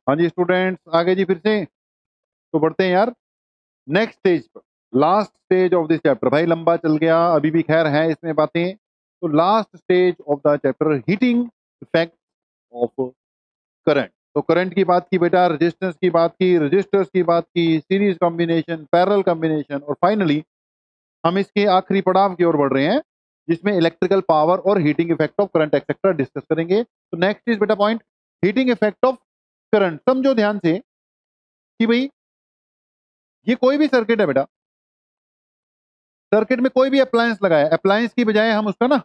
हाँ जी स्टूडेंट्स, आगे जी फिर से तो बढ़ते हैं यार नेक्स्ट स्टेज पर। Last stage of this chapter, भाई लंबा चल गया, अभी भी खैर है इसमें बातें। तो last stage of the chapter, heating effect of current. तो करंट की बात की बेटा, रेजिस्टेंस की बात की, रजिस्टर्स की बात की, सीरीज कॉम्बिनेशन, पैरेलल कॉम्बिनेशन, और फाइनली हम इसके आखिरी पड़ाव की ओर बढ़ रहे हैं जिसमें इलेक्ट्रिकल पावर और heating effect of current etcetera discuss करेंगे। तो नेक्स्ट इज बेटा point, heating effect of current. समझो ध्यान से कि भाई ये कोई भी सर्किट है बेटा, सर्किट में कोई भी अप्लायंस लगाया, अप्लायंस की बजाय हम उसका ना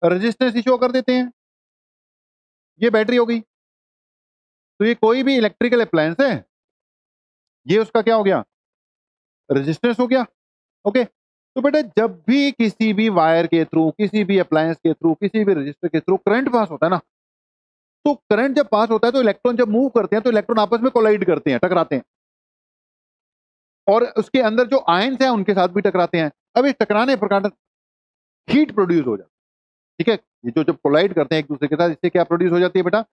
रेजिस्टेंस ही शो कर देते हैं। ये बैटरी हो गई, तो ये कोई भी इलेक्ट्रिकल अप्लायंस है, ये उसका क्या हो गया, रेजिस्टेंस हो गया। ओके, तो बेटा जब भी किसी भी वायर के थ्रू, किसी भी अप्लायंस के थ्रू, किसी भी रजिस्टर के थ्रू करंट पास होता है ना, तो करंट जब पास होता है तो इलेक्ट्रॉन जब मूव करते हैं तो इलेक्ट्रॉन आपस में कोलाइड करते हैं, टकराते हैं, और उसके अंदर जो आयंस हैं उनके साथ भी टकराते हैं। अब इस टकराने पर हीट प्रोड्यूस हो जाती है। ठीक है, ये जो जब कोलाइड करते हैं एक दूसरे के साथ, इससे क्या प्रोड्यूस हो जाती है बेटा,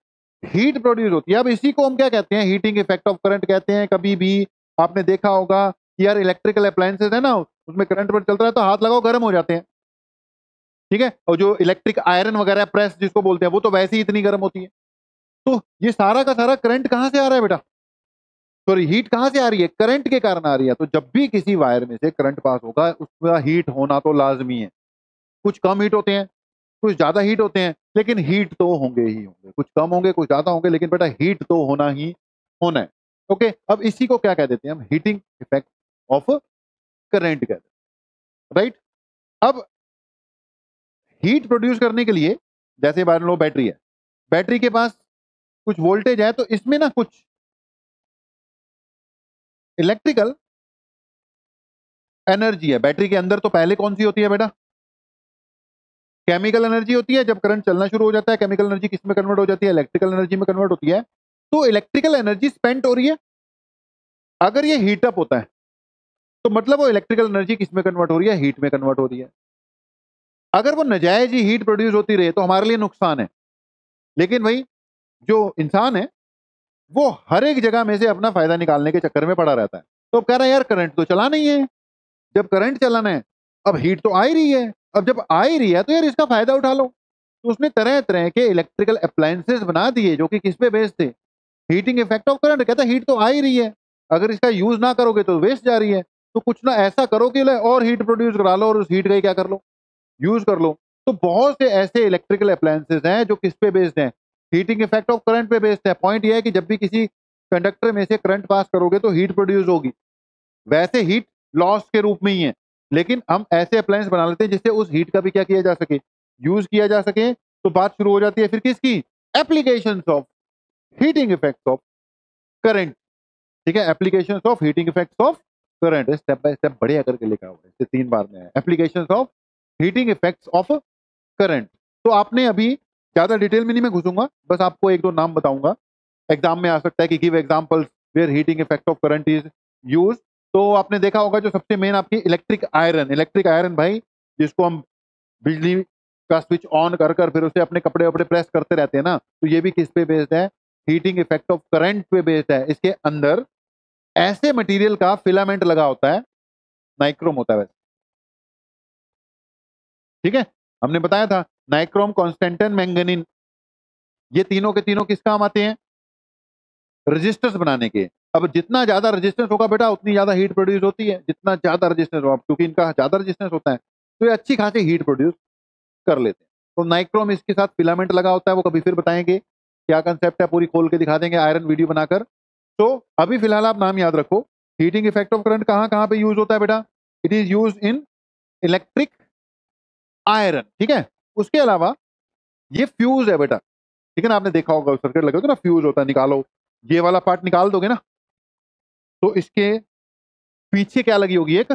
हीट प्रोड्यूस होती है। अब इसी को हम क्या कहते हैं, हीटिंग इफेक्ट ऑफ करंट कहते हैं। कभी भी आपने देखा होगा कि यार इलेक्ट्रिकल अप्लायंसेस है ना, उसमें करंट पर चल रहा है तो हाथ लगाओ गर्म हो जाते हैं। ठीक है, और जो इलेक्ट्रिक आयरन वगैरह प्रेस जिसको बोलते हैं, वो तो वैसे ही इतनी गर्म होती है। तो ये सारा का सारा करंट कहां से आ रहा है बेटा, सॉरी हीट कहां से आ रही है, करंट के कारण आ रही है। तो जब भी किसी वायर में से करंट पास होगा उसका हीट होना तो लाजमी है। कुछ कम हीट होते हैं, कुछ ज्यादा हीट होते हैं, लेकिन हीट तो होंगे ही होंगे, कुछ कम होंगे कुछ ज्यादा होंगे, लेकिन बेटा हीट तो होना ही होना है। ओके, अब इसी को क्या कह देते हैं हम, हीटिंग इफेक्ट ऑफ करंट कहते हैं, राइट। अब हीट प्रोड्यूस करने के लिए, जैसे मान लो बैटरी है, बैटरी के पास कुछ वोल्टेज है, तो इसमें ना कुछ इलेक्ट्रिकल एनर्जी है बैटरी के अंदर। तो पहले कौन सी होती है बेटा, केमिकल एनर्जी होती है। जब करंट चलना शुरू हो जाता है, केमिकल एनर्जी किस में कन्वर्ट हो जाती है, इलेक्ट्रिकल एनर्जी में कन्वर्ट होती है। तो इलेक्ट्रिकल एनर्जी स्पेंड हो रही है। अगर ये हीटअप होता है तो मतलब वो इलेक्ट्रिकल एनर्जी किस में कन्वर्ट हो रही है, हीट में कन्वर्ट हो रही है। अगर वो नजायज ही हीट प्रोड्यूस होती रहे तो हमारे लिए नुकसान है। लेकिन भाई जो इंसान है वो हर एक जगह में से अपना फायदा निकालने के चक्कर में पड़ा रहता है। तो अब कह रहा है यार करंट तो चला नहीं है, जब करंट चलाना है, अब हीट तो आ ही रही है, अब जब आ ही रही है तो यार इसका फायदा उठा लो। तो उसने तरह तरह के इलेक्ट्रिकल अप्लायंसेस बना दिए जो कि किस पे बेस्ड थे, हीटिंग इफेक्ट ऑफ करंट। कहता है हीट तो आ ही रही है, अगर इसका यूज ना करोगे तो वेस्ट जा रही है, तो कुछ ना ऐसा करो कि और हीट प्रोड्यूस करा लो और उस हीट का ही क्या कर लो, यूज कर लो। तो बहुत से ऐसे इलेक्ट्रिकल अप्लायंसेस हैं जो किस पे बेस्ड हैं, हीटिंग इफेक्ट ऑफ करंट पे बेस्ड है। पॉइंट यह है कि जब भी किसी कंडक्टर में से करंट पास करोगे तो हीट प्रोड्यूस होगी, वैसे हीट लॉस के रूप में ही है, लेकिन हम ऐसे अप्लायंस बना लेते हैं जिससे उस हीट का भी क्या किया जा सके, यूज किया जा सके। तो बात शुरू हो जाती है फिर किसकी, applications of heating effects of current. ठीक है, applications of heating effects of current, step by step बढ़िया करके लिखा हुआ है, इससे 3 बार में है, applications of heating effects of current. तो आपने अभी ज्यादा डिटेल में नहीं मैं घुसूंगा, बस आपको एक दो नाम बताऊंगा, एग्जाम में आ सकता है कि give examples where heating effect of current is use. तो आपने देखा होगा जो सबसे मेन आपकी इलेक्ट्रिक आयरन भाई, जिसको हम बिजली का स्विच ऑन कर कर फिर उसे अपने कपड़े वपड़े प्रेस करते रहते हैं ना, तो ये भी किस पे बेस्ड है, हीटिंग इफेक्ट ऑफ करंट पे बेस्ड है। इसके अंदर ऐसे मटेरियल का फिलामेंट लगा होता है, नाइक्रोम होता है वैसे। ठीक है, हमने बताया था नाइक्रोम, कॉन्स्टेंटन, मैंगनीन, ये तीनों के तीनों किस काम आते हैं, रेजिस्टेंस बनाने के। अब जितना ज्यादा रेजिस्टेंस होगा बेटा उतनी ज्यादा हीट प्रोड्यूस होती है, जितना ज्यादा रेजिस्टेंस होगा, क्योंकि इनका ज्यादा रेजिस्टेंस होता है तो ये अच्छी खासी हीट प्रोड्यूस कर लेते हैं। तो नाइक्रोम इसके साथ फिलामेंट लगा होता है, वो कभी फिर बताएंगे क्या कंसेप्ट है, पूरी खोल के दिखा देंगे आयरन वीडियो बनाकर। तो अभी फिलहाल आप नाम याद रखो, हीटिंग इफेक्ट ऑफ करंट कहां कहां पे यूज होता है बेटा, it is use in electric iron. ठीक है, उसके अलावा ये फ्यूज है बेटा। ठीक है ना, आपने देखा होगा सर्किट लगे होते ना, फ्यूज होता है, निकालो, ये वाला पार्ट निकाल दोगे ना, तो इसके पीछे क्या लगी होगी, एक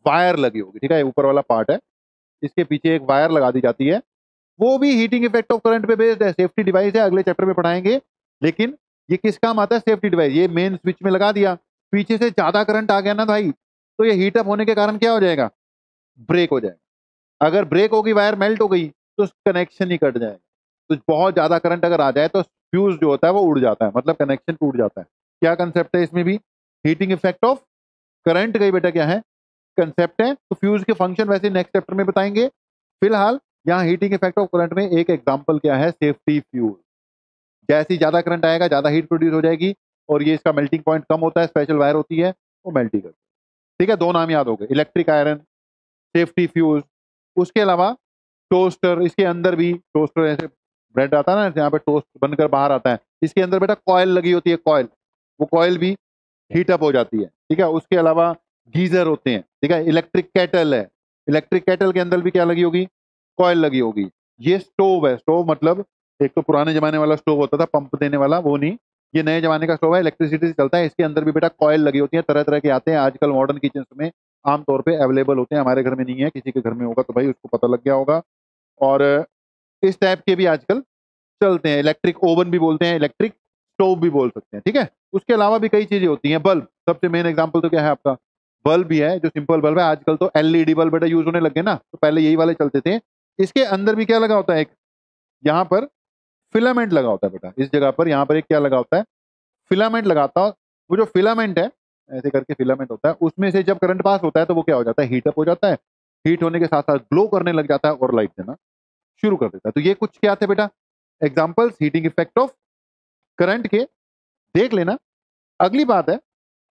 वायर लगी होगी। ठीक है, ऊपर वाला पार्ट है, इसके पीछे एक वायर लगा दी जाती है, वो भी हीटिंग इफेक्ट ऑफ करंट पे बेस्ड है, सेफ्टी डिवाइस है, अगले चैप्टर में पढ़ाएंगे। लेकिन ये किस काम आता है, सेफ्टी डिवाइस। ये मेन स्विच में लगा दिया, पीछे से ज्यादा करंट आ गया ना भाई, तो ये हीटअप होने के कारण क्या हो जाएगा, ब्रेक हो जाएगा। अगर ब्रेक होगी, वायर मेल्ट हो गई, तो कनेक्शन ही कट जाएगा। तो बहुत ज्यादा करंट अगर आ जाए तो फ्यूज जो होता है वो उड़ जाता है, मतलब कनेक्शन टूट जाता है। क्या कंसेप्ट है इसमें भी? हीटिंग इफेक्ट ऑफ करंट का ही बेटा क्या है? कंसेप्ट है। तो फ्यूज के फंक्शन वैसे नेक्स्ट चैप्टर में बताएंगे। फिलहाल यहाँ हीटिंग इफेक्ट ऑफ करंट में एक एग्जांपल क्या है? Safety fuse. जैसे ही ज्यादा करंट आएगा ज्यादा हीट प्रोड्यूस हो जाएगी, और ये इसका मेल्टिंग पॉइंट कम होता है, स्पेशल वायर होती है वो मेल्ट ही करती है। ठीक है, दो नाम याद हो गए, इलेक्ट्रिक आयरन, सेफ्टी फ्यूज। उसके अलावा टोस्टर, इसके अंदर भी टोस्टर, ऐसे ब्रेड आता है ना यहाँ पे टोस्ट बनकर बाहर आता है, इसके अंदर बेटा कॉयल लगी होती है, कॉयल, वो कॉयल भी हीट अप हो जाती है। ठीक है, उसके अलावा गीजर होते हैं। ठीक है, इलेक्ट्रिक केटल है, इलेक्ट्रिक केटल के अंदर भी क्या लगी होगी? कॉयल लगी होगी। ये स्टोव है, स्टोव मतलब एक तो पुराने जमाने वाला स्टोव होता था पंप देने वाला, वो नहीं, ये नए जमाने का स्टोव है, इलेक्ट्रिसिटी से चलता है। इसके अंदर भी बेटा कॉयल लगी होती है, तरह तरह के आते हैं आजकल मॉडर्न किचन में, आमतौर पे अवेलेबल होते हैं। हमारे घर में नहीं है, किसी के घर में होगा तो भाई उसको पता लग गया होगा। और इस टाइप के भी आजकल चलते हैं, इलेक्ट्रिक ओवन भी बोलते हैं, इलेक्ट्रिक स्टोव भी बोल सकते हैं। ठीक है, उसके अलावा भी कई चीजें होती हैं। बल्ब, सबसे मेन एग्जांपल तो क्या है आपका? बल्ब भी है, जो सिंपल बल्ब है। आजकल तो एलईडी बल्ब बेटा यूज होने लगे ना, तो पहले यही वाले चलते थे। इसके अंदर भी क्या लगा होता है? एक यहाँ पर फिलामेंट लगा होता है बेटा, इस जगह पर यहाँ पर एक क्या लगा होता है? फिलामेंट लगाता है। वो जो फिलामेंट है, ऐसे करके फिलामेंट होता है, उसमें से जब करंट पास होता है तो वो क्या हो जाता है? हीट अप हो जाता है। हीट होने के साथ साथ ग्लो करने लग जाता है और लाइट देना शुरू कर देता है। तो ये कुछ क्या थे बेटा? Examples heating effect of current के, देख लेना। अगली बात है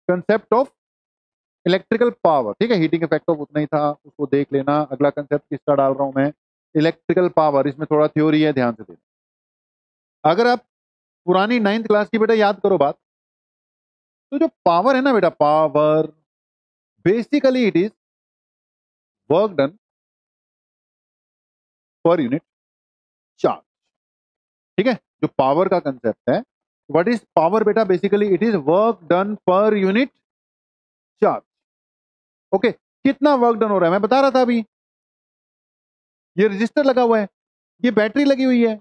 कंसेप्ट ऑफ इलेक्ट्रिकल पावर। ठीक है, हीटिंग इफेक्ट ऑफ उतना ही था, उसको देख लेना। अगला कंसेप्ट किसका डाल रहा हूं मैं? Electrical power. इसमें थोड़ा थ्योरी है, ध्यान से देना। अगर आप पुरानी 9th क्लास की बेटा याद करो बात, तो जो पावर है ना बेटा, power basically it is work done per unit charge. ठीक है, जो पावर का कंसेप्ट है, व्हाट इज पावर बेटा? Basically it is work done per unit charge. Okay, कितना वर्क डन हो रहा है मैं बता रहा था अभी। ये रजिस्टर लगा हुआ है, ये बैटरी लगी हुई है।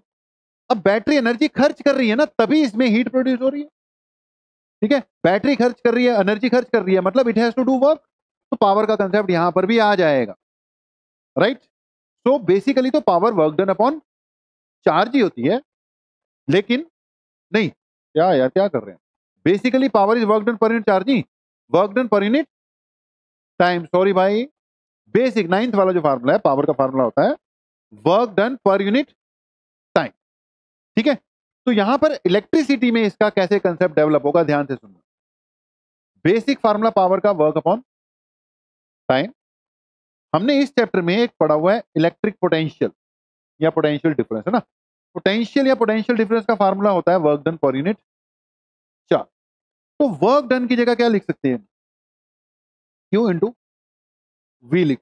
अब बैटरी एनर्जी खर्च कर रही है ना, तभी इसमें हीट प्रोड्यूस हो रही है। ठीक है, बैटरी खर्च कर रही है, एनर्जी खर्च कर रही है, मतलब it has to do work. तो पावर का कंसेप्ट यहां पर भी आ जाएगा, राइट? सो बेसिकली तो power work done upon charge ही होती है, लेकिन नहीं, क्या यार क्या कर रहे हैं? Basically power is work done per unit charge, नहीं, work done per unit time. Sorry भाई, बेसिक 9th वाला जो फार्मूला है, पावर का फार्मूला होता है work done per unit time. ठीक है, तो यहां पर इलेक्ट्रिसिटी में इसका कैसे कंसेप्ट डेवलप होगा, ध्यान से सुनना। बेसिक फार्मूला पावर का वर्क अपॉन टाइम। हमने इस चैप्टर में एक पढ़ा हुआ है इलेक्ट्रिक पोटेंशियल या पोटेंशियल डिफरेंस, है ना? पोटेंशियल या पोटेंशियल डिफरेंस का फार्मूला होता है work done per unit charge. तो वर्क डन की जगह क्या लिख सकते हैं? क्यू इंटू वी लिख,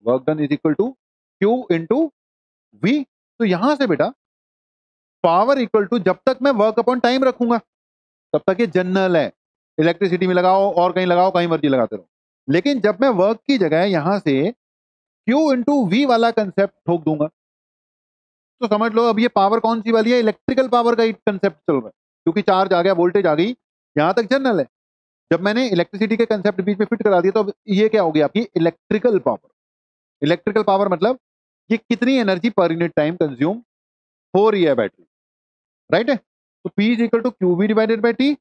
work done is equal to Q into V. तो यहां से बेटा पावर इक्वल टू, जब तक मैं वर्क अपॉन टाइम रखूंगा तब तक ये जनरल है, इलेक्ट्रिसिटी में लगाओ और कहीं लगाओ, कहीं मर्जी लगाते रहो। लेकिन जब मैं वर्क की जगह यहां से क्यू इंटू वी वाला कंसेप्ट ठोक दूंगा, तो समझ लो अब ये पावर कौन सी वाली है? इलेक्ट्रिकल पावर का ही कंसेप्ट चल रहा है, क्योंकि चार्ज आ गया, वोल्टेज आ गई, यहां तक जनरल है। जब मैंने इलेक्ट्रिसिटी के कंसेप्ट बीच में फिट करा दिया, तो अब ये क्या होगी आपकी? Electrical power. इलेक्ट्रिकल पावर मतलब ये कितनी एनर्जी पर यूनिट टाइम कंज्यूम हो रही है बैटरी, राइट है? तो P is equal to Q V divided by T,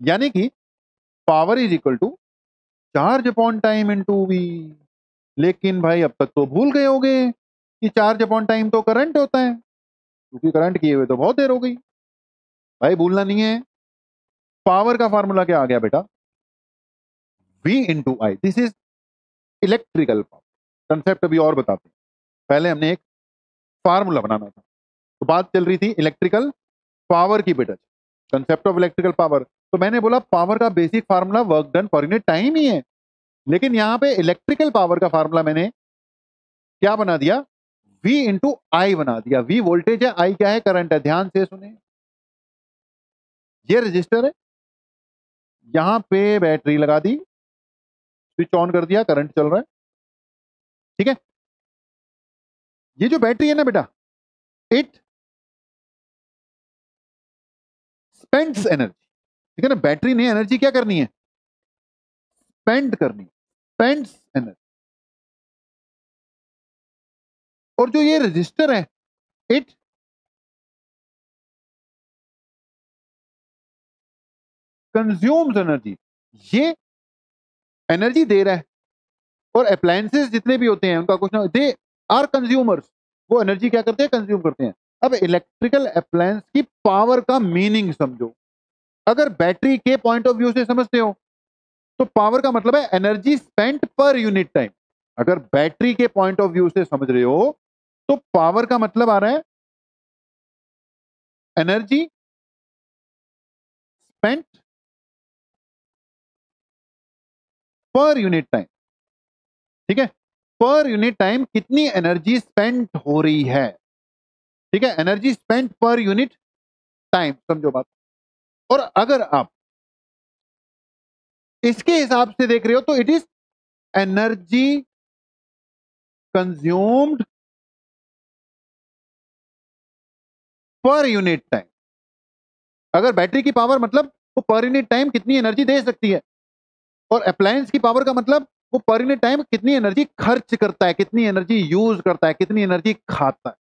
यानी कि power is equal to charge upon time into V. लेकिन भाई अब तक तो भूल गए होगे कि चार्ज अपॉन टाइम तो करंट होता है, क्योंकि करंट किए हुए तो बहुत देर हो गई। भाई भूलना नहीं है, पावर का फार्मूला क्या आ गया बेटा? V into I. This is electrical power. Concept अभी और बताते हैं, पहले हमने एक फार्मूला बनाना था। तो बात चल रही थी इलेक्ट्रिकल पावर की बेटा, कंसेप्ट ऑफ इलेक्ट्रिकल पावर। तो मैंने बोला पावर का basic formula work done per unit time ही है, लेकिन यहां पे इलेक्ट्रिकल पावर का फार्मूला मैंने क्या बना दिया? V इंटू आई बना दिया। V वोल्टेज है, आई क्या है? करंट है। ध्यान से सुने, ये रजिस्टर है, यहां पे बैटरी लगा दी, स्विच ऑन कर दिया, करंट चल रहा है। ठीक है, ये जो बैटरी है ना बेटा, इट स्पेंड्स एनर्जी। ठीक है ना, बैटरी ने एनर्जी क्या करनी है? स्पेंड करनी, स्पेंड्स एनर्जी। और जो ये रजिस्टर है, इट कंज्यूम्स एनर्जी, ये एनर्जी दे रहा है। और अप्लायंसेस जितने भी होते हैं उनका कुछ ना, दे आर कंज्यूमर्स, वो एनर्जी क्या करते हैं, कंज्यूम करते हैं। अब इलेक्ट्रिकल अप्लायंस की पावर का मीनिंग समझो। अगर बैटरी के पॉइंट ऑफ व्यू से समझते हो तो पावर का मतलब है energy spent per unit time. अगर बैटरी के पॉइंट ऑफ व्यू से समझ रहे हो तो पावर का मतलब आ रहा है energy spent per unit time. ठीक है, पर यूनिट टाइम कितनी एनर्जी स्पेंड हो रही है। ठीक है, energy spend per unit time, समझो बात। और अगर आप इसके हिसाब से देख रहे हो तो it is energy consumed per unit time. अगर बैटरी की पावर मतलब वो पर यूनिट टाइम कितनी एनर्जी दे सकती है, और अप्लायंस की पावर का मतलब वो पर यूनिट टाइम कितनी एनर्जी खर्च करता है, कितनी एनर्जी यूज करता है, कितनी एनर्जी खाता है।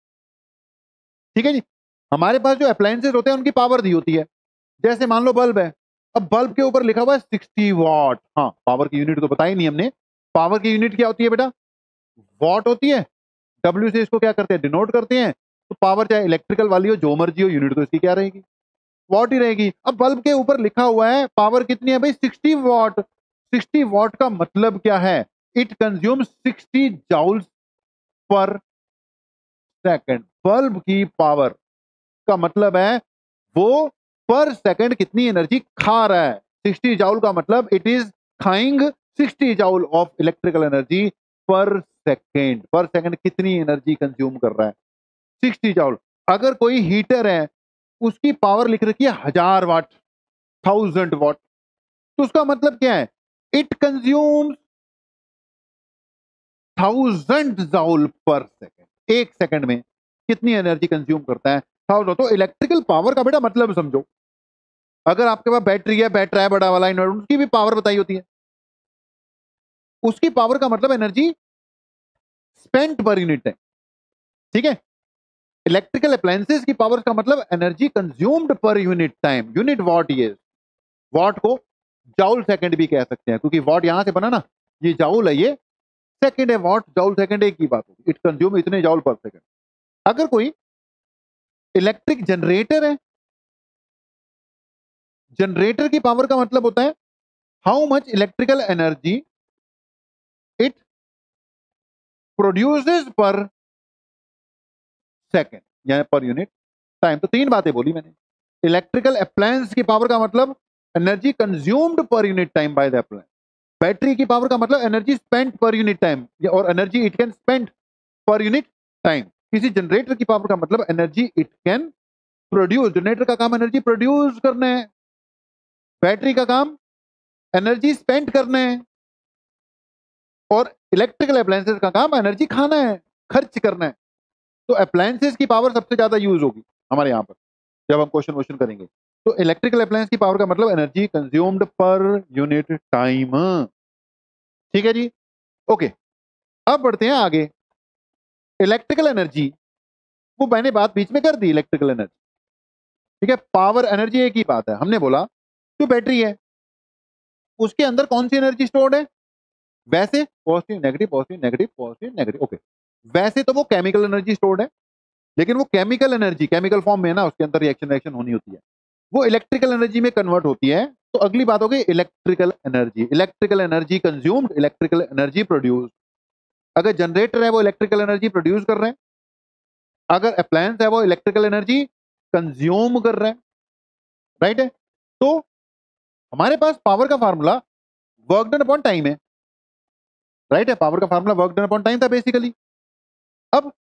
ठीक है जी, हमारे पास जो अप्लायंसेस होते हैं उनकी पावर दी होती है। जैसे मान लो बल्ब है, अब बल्ब के ऊपर लिखा हुआ है 60 वॉट। हाँ, पावर की यूनिट तो बताई नहीं हमने। पावर की यूनिट क्या होती है बेटा, वॉट होती है। डब्ल्यू से इसको क्या करते हैं, डिनोट करते हैं। तो पावर चाहे इलेक्ट्रिकल वाली हो, जो मर्जी हो, यूनिट तो इसकी क्या रहेगी, वॉट ही रहेगी। अब बल्ब के ऊपर लिखा हुआ है पावर कितनी है भाई, 60 वॉट। 60 वॉट का मतलब क्या है, इट कंज्यूम 60 जाउल्स पर सेकंड। बल्ब की पावर का मतलब है वो पर सेकंड कितनी एनर्जी खा रहा है। 60 जाउल का मतलब इट इज खाइंग 60 joule of electrical energy per second. Per second कितनी एनर्जी कंज्यूम कर रहा है, 60 जाउल। अगर कोई हीटर है उसकी पावर लिख रखी है 1000 वाट, 1000 वाट, तो उसका मतलब क्या है, इट कंज्यूम्स 1000 जाउल पर सेकंड। एक सेकंड में कितनी एनर्जी कंज्यूम करता है, 1000। तो इलेक्ट्रिकल पावर का बेटा मतलब समझो। अगर आपके पास बैटरी है, बैटरा है बड़ा वाला इन्वर्टर, उसकी भी पावर बताई होती है। उसकी पावर का मतलब एनर्जी स्पेंट पर यूनिट है। ठीक है, इलेक्ट्रिकल अप्लायंसेस की पावर का मतलब energy consumed per unit time. Unit what, ये वॉट को जाउल सेकंड भी कह सकते हैं, क्योंकि वॉट यहां से बना ना, ये जाउल है, ये सेकंड है। वॉट जाउल सेकंड एक ही बात होगी, इट कंज्यूम इतने जाउल पर सेकंड। अगर कोई इलेक्ट्रिक जनरेटर है, जनरेटर की पावर का मतलब होता है how much electrical energy it produces पर सेकंड, यानी पर यूनिट टाइम। तो तीन बातें बोली मैंने। इलेक्ट्रिकल अप्लायंस की पावर का मतलब energy consumed per unit time by the appliance. Battery की पावर का मतलब energy spent per unit time, और energy it can spend per unit time. किसी जनरेटर की पावर का मतलब energy it can produce. Generator का काम एनर्जी प्रोड्यूस करना है, बैटरी का काम एनर्जी स्पेंड करना है, और इलेक्ट्रिकल अप्लायंसेस का काम एनर्जी खाना है, खर्च करना है। तो अप्लायंसेस की पावर सबसे ज्यादा यूज होगी हमारे यहाँ पर जब हम क्वेश्चन करेंगे। तो इलेक्ट्रिकल अप्लायंस की पावर का मतलब energy consumed per unit time. ठीक है जी, ओके। अब बढ़ते हैं आगे। इलेक्ट्रिकल एनर्जी, वो मैंने बात बीच में कर दी, इलेक्ट्रिकल एनर्जी। ठीक है, पावर एनर्जी एक ही बात है। हमने बोला जो बैटरी है उसके अंदर कौन सी एनर्जी स्टोर्ड है, वैसे positive negative positive negative positive negative. Okay, वैसे तो वो केमिकल एनर्जी स्टोर्ड है, लेकिन वो केमिकल एनर्जी केमिकल फॉर्म में है ना, उसके अंदर रिएक्शन रिएक्शन होनी होती है, वो इलेक्ट्रिकल एनर्जी में कन्वर्ट होती है। तो अगली बात हो गई electrical energy. Electrical energy consumed, electrical energy produce. अगर जनरेटर है वो इलेक्ट्रिकल एनर्जी प्रोड्यूस कर रहे हैं, अगर अप्लायंस है वो इलेक्ट्रिकल एनर्जी कंज्यूम कर रहे हैं। राइट है, तो हमारे पास पावर का formula work done upon time है। राइट है, पावर का formula work done upon time था बेसिकली। अब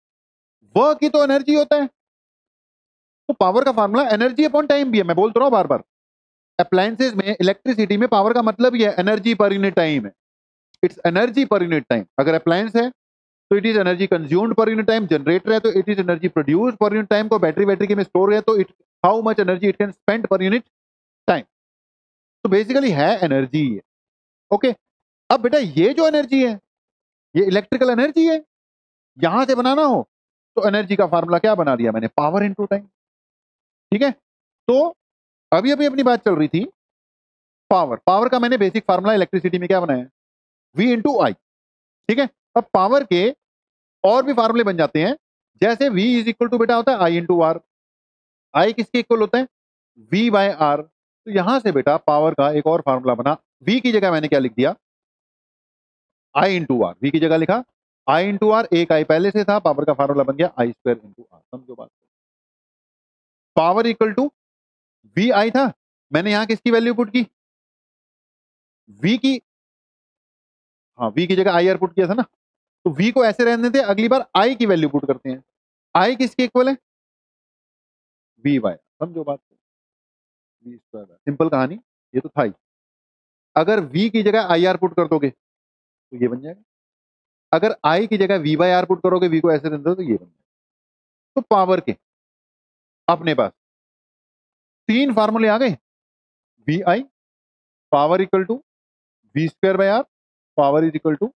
वर्क ही तो एनर्जी होता है, तो पावर का फार्मूला एनर्जी अपॉन टाइम भी है। मैं बोल तो रहा हूं बार बार, अप्लायंसेज में इलेक्ट्रिसिटी में पावर का मतलब ही है एनर्जी पर यूनिट टाइम है। इट्स एनर्जी पर यूनिट टाइम। अगर अप्लायंस है तो it is energy consumed per unit time, generator है तो इट इज एनर्जी प्रोड्यूस पर यूनिट टाइम, को बैटरी बैटरी के में स्टोर है तो it how much energy it can spend per unit time. तो बेसिकली है एनर्जी है। ओके, अब बेटा ये जो एनर्जी है ये इलेक्ट्रिकल एनर्जी है। यहां से बनाना हो तो एनर्जी का फार्मूला क्या बना दिया मैंने, पावर इनटू टाइम। ठीक है, तो अभी अभी अपनी बात चल रही थी पावर, पावर का मैंने बेसिक फार्मूला इलेक्ट्रिसिटी में क्या बनाया है, V इंटू आई। ठीक है, अब पावर के और भी फार्मूले बन जाते हैं, जैसे V इज इक्वल टू बेटा होता है आई इंटू आर। आई किसके इक्वल होता है, V बाय आर। तो यहां से बेटा पावर का एक और फार्मूला बना, V की जगह मैंने क्या लिख दिया, आई इंटू आर। V की जगह लिखा आई इंटू आर, एक आई पहले से था, पावर का फार्मूला बन गया आई स्क्वायर इंटू आर। समझो बात, power equal to V I था, मैंने यहां किसकी वैल्यू पुट की, V की, हाँ V की जगह आई आर पुट किया था ना, तो V को ऐसे रहने देते, अगली बार I की वैल्यू पुट करते हैं। I किसके इक्वल है, V बाय, समझो बात, V स्क्वायर। सिंपल कहानी, ये तो था ही। अगर V की जगह आई आर पुट कर दोगे तो ये बन जाएगा, अगर I की जगह V बाय आर पुट करोगे, V को ऐसे रहने दो तो ये बन जाएगा। तो पावर के अपने पास तीन फार्मूले आ गए, V I power equal to V square by R, power is equal to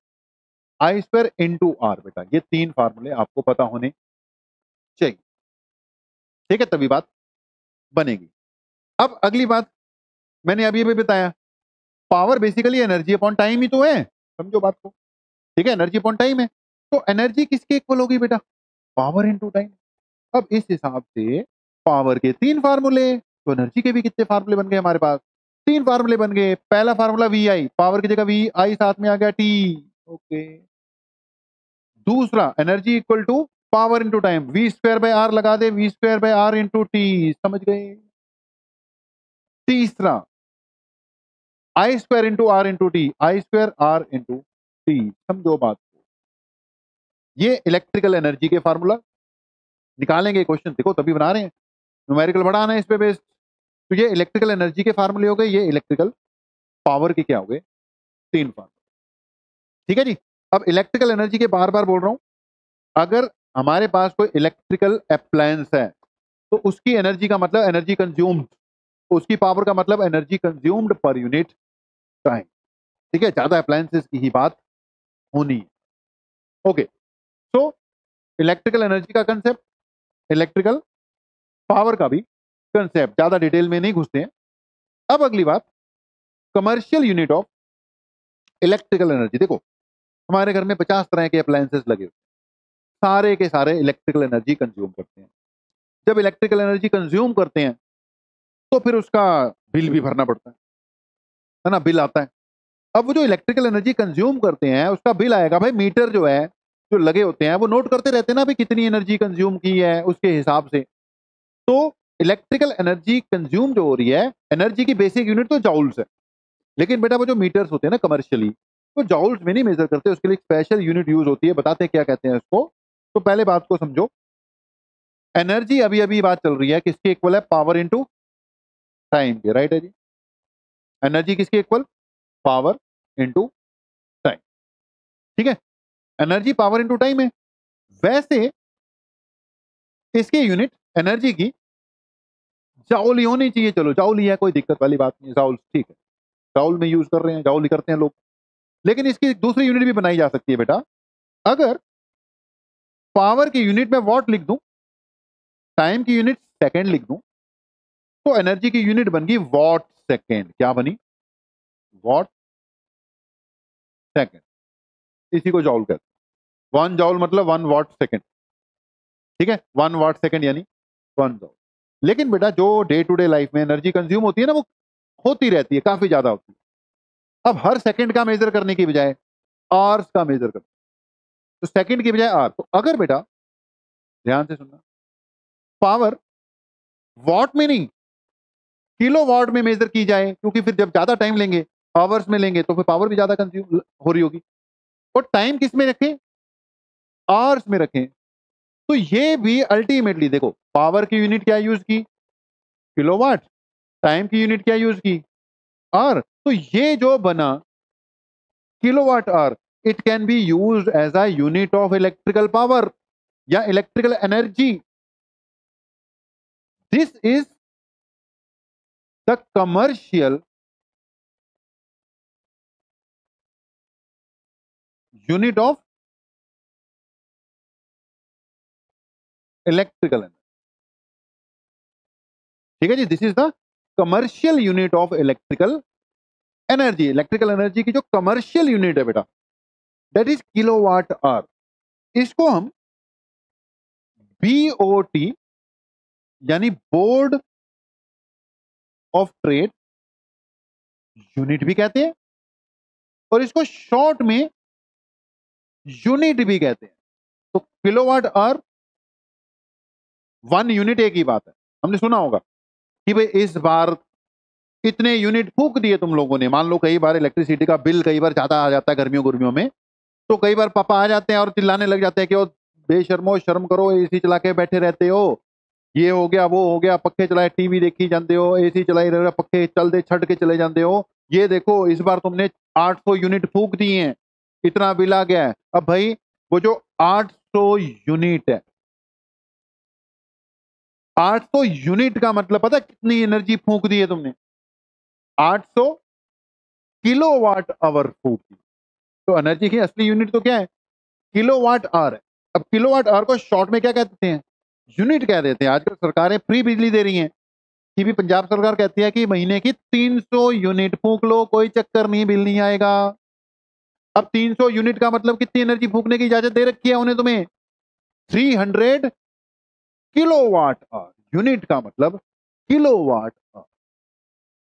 I square into R. बेटा ये तीन फार्मूले आपको पता होने चाहिए, ठीक है, तभी बात बनेगी। अब अगली बात, मैंने अभी अभी बताया, power basically energy upon time ही तो है, समझो बात को, ठीक है, एनर्जी अपॉन टाइम है। तो एनर्जी किसके इक्वल होगी बेटा, पावर इनटू टाइम। अब इस हिसाब से पावर के तीन फार्मूले, तो एनर्जी के भी कितने फार्मूले बन गए हमारे पास, तीन फार्मूले बन गए। पहला फार्मूला वी आई, पावर की जगह वी आई साथ में आ गया टी, ओके। दूसरा energy equal to power into time, V square by R लगा दे, V square by R into T, समझ गए। तीसरा I square into R into T, I square R into T, समझो बात को। ये इलेक्ट्रिकल एनर्जी के फार्मूला निकालेंगे, क्वेश्चन देखो तभी बना रहे हैं, न्यूमेरिकल बढ़ाना है इस पे बेस्ड। तो ये इलेक्ट्रिकल एनर्जी के फार्मूले हो गए, ये इलेक्ट्रिकल पावर के क्या हो गए, तीन फार्मूले, ठीक है जी। अब इलेक्ट्रिकल एनर्जी के बार बार बोल रहा हूं, अगर हमारे पास कोई इलेक्ट्रिकल अप्लायंस है तो उसकी एनर्जी का मतलब एनर्जी कंज्यूम्ड, उसकी पावर का मतलब energy consumed per unit time, ठीक है, ज्यादा अप्लायंसेस की ही बात होनी है, ओके। तो इलेक्ट्रिकल एनर्जी का कंसेप्ट, इलेक्ट्रिकल पावर का भी कंसेप्ट, ज्यादा डिटेल में नहीं घुसते हैं। अब अगली बात, commercial unit of electrical energy. देखो हमारे घर में 50 तरह के अप्लायंसेस लगे हुए, सारे के सारे इलेक्ट्रिकल एनर्जी कंज्यूम करते हैं। जब इलेक्ट्रिकल एनर्जी कंज्यूम करते हैं तो फिर उसका बिल भी भरना पड़ता है ना, बिल आता है। अब वो जो इलेक्ट्रिकल एनर्जी कंज्यूम करते हैं उसका बिल आएगा, भाई मीटर जो है, जो लगे होते हैं वो नोट करते रहते हैं ना, भाई कितनी एनर्जी कंज्यूम की है उसके हिसाब से। तो इलेक्ट्रिकल एनर्जी कंज्यूम जो हो रही है, एनर्जी की बेसिक यूनिट तो जाउल्स है, लेकिन बेटा वो जो मीटर्स होते हैं ना कमर्शियली, वो जाउल्स में नहीं मेजर करते, उसके लिए स्पेशल यूनिट यूज होती है, बताते हैं क्या कहते हैं उसको। तो पहले बात को समझो, एनर्जी अभी अभी बात चल रही है किसके इक्वल है, पावर इंटू टाइम के, राइट है जी। एनर्जी किसके इक्वल, पावर इंटू टाइम, ठीक है, एनर्जी पावर इंटू टाइम है। वैसे इसके यूनिट एनर्जी की जाउल ही होनी चाहिए, चलो जाउल ही है, कोई दिक्कत वाली बात नहीं, जाउल ठीक है, जाउल में यूज कर रहे हैं, जाउल ही करते हैं लोग। लेकिन इसकी दूसरी यूनिट भी बनाई जा सकती है बेटा, अगर पावर की यूनिट में वॉट लिख दूं, टाइम की यूनिट सेकेंड लिख दूं, तो एनर्जी की यूनिट बन गई वॉट सेकेंड। क्या बनी, वॉट सेकेंड, इसी को जॉउल कहते हैं। 1 जॉउल मतलब 1 वॉट सेकेंड, ठीक है, 1 वॉट सेकेंड यानी 1 जॉउल। लेकिन बेटा जो डे टू डे लाइफ में एनर्जी कंज्यूम होती है ना, वो होती रहती है, काफी ज्यादा होती है। अब हर सेकंड का मेजर करने की बजाय आवर्स का मेजर करते हैं, तो सेकंड की बजाय आवर। तो अगर बेटा ध्यान से सुनना, पावर वॉट में नहीं किलो वॉट में मेजर की जाए, क्योंकि फिर जब ज्यादा टाइम लेंगे, आवर्स में लेंगे, तो फिर पावर भी ज्यादा कंज्यूम हो रही होगी। और टाइम किस में रखें, आवर्स में रखें। तो ये भी अल्टीमेटली देखो, पावर की यूनिट क्या यूज की, किलोवाट, टाइम की यूनिट क्या यूज की, आवर। तो ये जो बना kilowatt hour, it can be used as a unit of electrical power या electrical energy. This is the commercial unit of electrical energy, ठीक है जी, this is the commercial unit of electrical energy, electrical energy की जो commercial unit है बेटा, that is kilowatt hour. इसको हम बीओटी यानी बोर्ड ऑफ ट्रेड यूनिट भी कहते हैं, और इसको शॉर्ट में यूनिट भी कहते हैं। तो किलोवाट आवर 1 यूनिट एक ही बात है। हमने सुना होगा कि भाई इस बार इतने यूनिट फूक दिए तुम लोगों ने। मान लो कई बार इलेक्ट्रिसिटी का बिल कई बार ज्यादा आ जाता है गर्मियों में, तो कई बार पापा आ जाते हैं और चिल्लाने लग जाते हैं कि ओ बेशर्मो, शर्म करो, एसी चला के बैठे रहते हो, ये हो गया वो हो गया, पक्खे चलाए टीवी देखी जाते हो, एसी चलाई रह पक्खे चलते छट के चले जाते हो, ये देखो इस बार तुमने 800 यूनिट फूक दिए हैं, इतना बिल आ गया है। अब भाई वो जो 800 यूनिट है, 800 यूनिट का मतलब पता है कितनी एनर्जी फूक दी है तुमने? 800 किलोवाट आवर फूक दी। तो एनर्जी की असली यूनिट तो क्या है? किलोवाट आवर है। अब किलोवाट आवर को शॉर्ट में क्या कहते हैं? यूनिट कह देते हैं। आजकल सरकारें फ्री बिजली दे रही हैं कि भी पंजाब सरकार कहती है कि महीने की 300 यूनिट फूक लो, कोई चक्कर नहीं, बिल नहीं आएगा। अब 300 यूनिट का मतलब कितनी एनर्जी फूकने की इजाजत दे रखी है उन्हें तुम्हें? 300 किलोवाट आवर। यूनिट का मतलब किलोवाट आवर,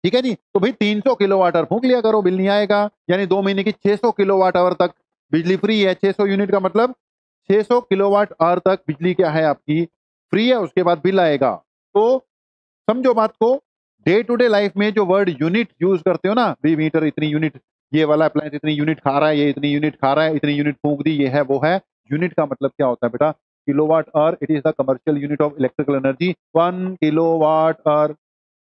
ठीक है जी। तो भाई 300 किलोवाट आवर फूक लिया करो, बिल नहीं आएगा। यानी 2 महीने की 600 किलोवाट आवर तक बिजली फ्री है। 600 यूनिट का मतलब 600 किलोवाट आवर तक बिजली क्या है आपकी? फ्री है। उसके बाद बिल आएगा। तो समझो बात को, डे टू डे लाइफ में जो वर्ड यूनिट यूज करते हो ना, भी मीटर इतनी यूनिट, ये वाला अप्लायंस इतनी यूनिट खा रहा है, ये इतनी यूनिट खा रहा है, इतनी यूनिट फूक दी, ये है वो है। यूनिट का मतलब क्या होता है बेटा? Kilowatt hour. It is the commercial unit of electrical energy. 1 kilowatt hour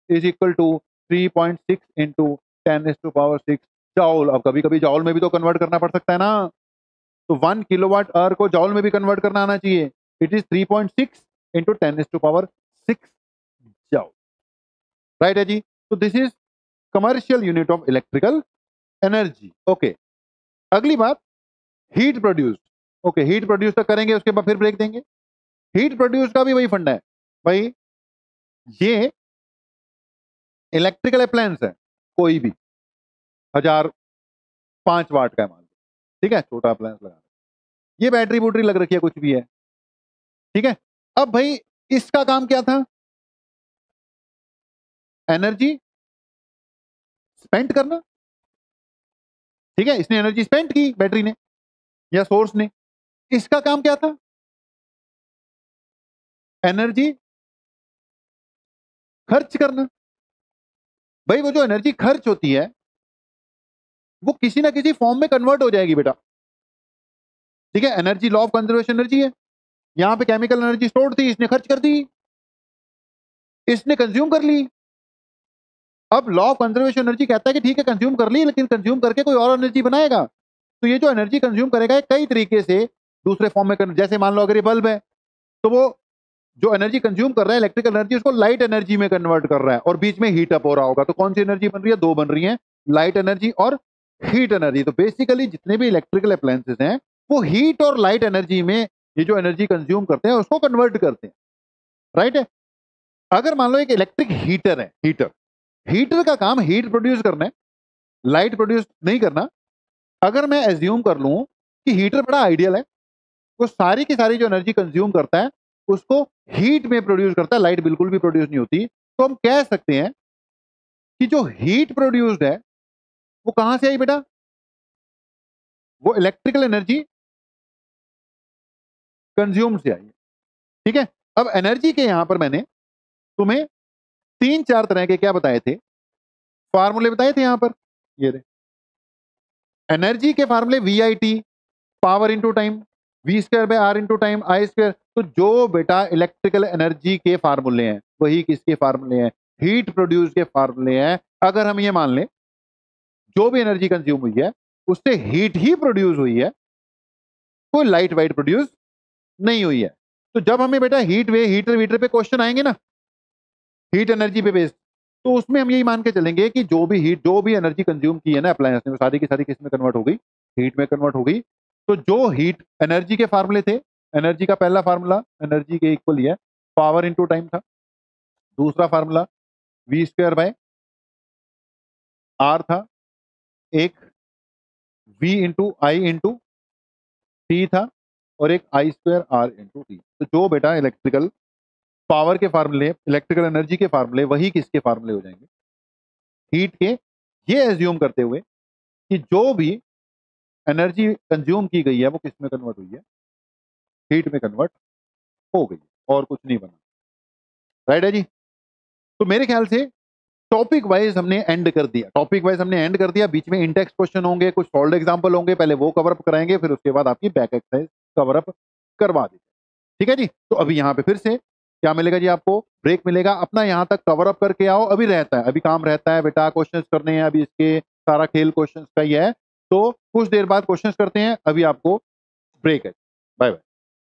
is equal to 3.6 into 10⁻6 joule. अब कभी कभी जाउल में भी तो कन्वर्ट करना पड़ सकता है ना, तो 1 किलोवाट आवर को जाउल में भी कन्वर्ट करना आना चाहिए। It is 3.6 into 10⁻6 joule, right है जी। तो this is commercial unit of electrical energy. Okay, अगली बात, heat produce. Okay, heat produce तक करेंगे, उसके बाद फिर ब्रेक देंगे। हीट प्रोड्यूस का भी वही फंडा है भाई। ये इलेक्ट्रिकल अप्लायंस है, कोई भी 1005 वाट का है मान लो, ठीक है, छोटा अप्लायंस लगा, ये बैटरी बूटरी लग रखी है, कुछ भी है, ठीक है। अब भाई इसका काम क्या था? एनर्जी स्पेंड करना, ठीक है। इसने एनर्जी स्पेंड की, बैटरी ने या सोर्स ने। इसका काम क्या था? एनर्जी खर्च करना। भाई वो जो एनर्जी खर्च होती है वो किसी ना किसी फॉर्म में कन्वर्ट हो जाएगी बेटा, ठीक है। Energy law of conservation energy है। यहां पे केमिकल एनर्जी स्टोर्ड थी, इसने खर्च कर दी, इसने कंज्यूम कर ली। अब लॉ ऑफ कंजर्वेशन एनर्जी कहता है कि ठीक है कंज्यूम कर ली, लेकिन कंज्यूम करके कोई और एनर्जी बनाएगा। तो ये जो एनर्जी कंज्यूम करेगा ये कई तरीके से दूसरे फॉर्म में जैसे मान लो अगर ये बल्ब है तो वो जो एनर्जी कंज्यूम कर रहा है इलेक्ट्रिकल एनर्जी, उसको लाइट एनर्जी में कन्वर्ट कर रहा है और बीच में हीट अप हो रहा होगा। तो कौन सी एनर्जी बन रही है? 2 बन रही है, लाइट एनर्जी और हीट एनर्जी। तो बेसिकली जितने भी इलेक्ट्रिकल अप्लायंसेस हैं वो हीट और लाइट एनर्जी में ये जो एनर्जी कंज्यूम करते हैं उसको कन्वर्ट करते हैं, राइट है। अगर मान लो एक इलेक्ट्रिक हीटर है, हीटर का काम हीट प्रोड्यूस करना है, लाइट प्रोड्यूस नहीं करना। अगर मैं एज्यूम कर लूं कि हीटर बड़ा आइडियल है, वो सारी की सारी जो एनर्जी कंज्यूम करता है उसको हीट में प्रोड्यूस करता है, लाइट बिल्कुल भी प्रोड्यूस नहीं होती, तो हम कह सकते हैं कि जो हीट प्रोड्यूस्ड है वो कहां से आई बेटा? वो इलेक्ट्रिकल एनर्जी कंज्यूम से आई है, ठीक है। अब एनर्जी के यहां पर मैंने तुम्हें 3-4 तरह के क्या बताए थे? फार्मूले बताए थे यहां पर, ये रहे। एनर्जी के फार्मूले VIT, power into time, V²/R into time, I²। तो जो बेटा इलेक्ट्रिकल एनर्जी के फार्मूले हैं वही किसके फार्मूले हैं? हीट प्रोड्यूस के फार्मूले हैं। अगर हम ये मान लें जो भी एनर्जी कंज्यूम हुई है उससे हीट ही प्रोड्यूस हुई है, कोई लाइट वाइट प्रोड्यूस नहीं हुई है। तो जब हमें बेटा हीटर वीटर पे क्वेश्चन आएंगे ना, हीट एनर्जी पे बेस्ड, तो उसमें हम यही मान के चलेंगे कि जो भी एनर्जी कंज्यूम की है ना अप्लायंस ने, वो सारी की सारी किस में कन्वर्ट हो गई? हीट में कन्वर्ट हो गई। तो जो हीट एनर्जी के फार्मूले थे, एनर्जी का पहला फार्मूला एनर्जी के इक्वल ही है, पावर इंटू टाइम था। दूसरा फार्मूला V²/R था। एक V इंटू आई इंटू टी था और एक आई स्क्वायर आर इंटू टी। तो जो बेटा इलेक्ट्रिकल पावर के फार्मूले, इलेक्ट्रिकल एनर्जी के फार्मूले, वही किसके फार्मूले हो जाएंगे? हीट के। ये एज्यूम करते हुए कि जो भी एनर्जी कंज्यूम की गई है वो किस में कन्वर्ट हुई है? हीट में कन्वर्ट हो गई, और कुछ नहीं बना। राइट है जी। तो मेरे ख्याल से टॉपिक वाइज हमने एंड कर दिया, टॉपिक वाइज हमने एंड कर दिया। बीच में इंटेक्स क्वेश्चन होंगे, कुछ सॉल्व एग्जांपल होंगे, पहले वो कवर अप कराएंगे, फिर उसके बाद आपकी बैक एक्सरसाइज कवर अप करवा देंगे। ठीक है जी। तो अभी यहाँ पे फिर से क्या मिलेगा जी? आपको ब्रेक मिलेगा। अपना यहाँ तक कवर अप करके आओ, अभी रहता है, अभी काम रहता है बेटा, क्वेश्चंस करने हैं अभी, इसके सारा खेल क्वेश्चंस का ही है। तो कुछ देर बाद क्वेश्चंस करते हैं, अभी आपको ब्रेक है। Bye bye.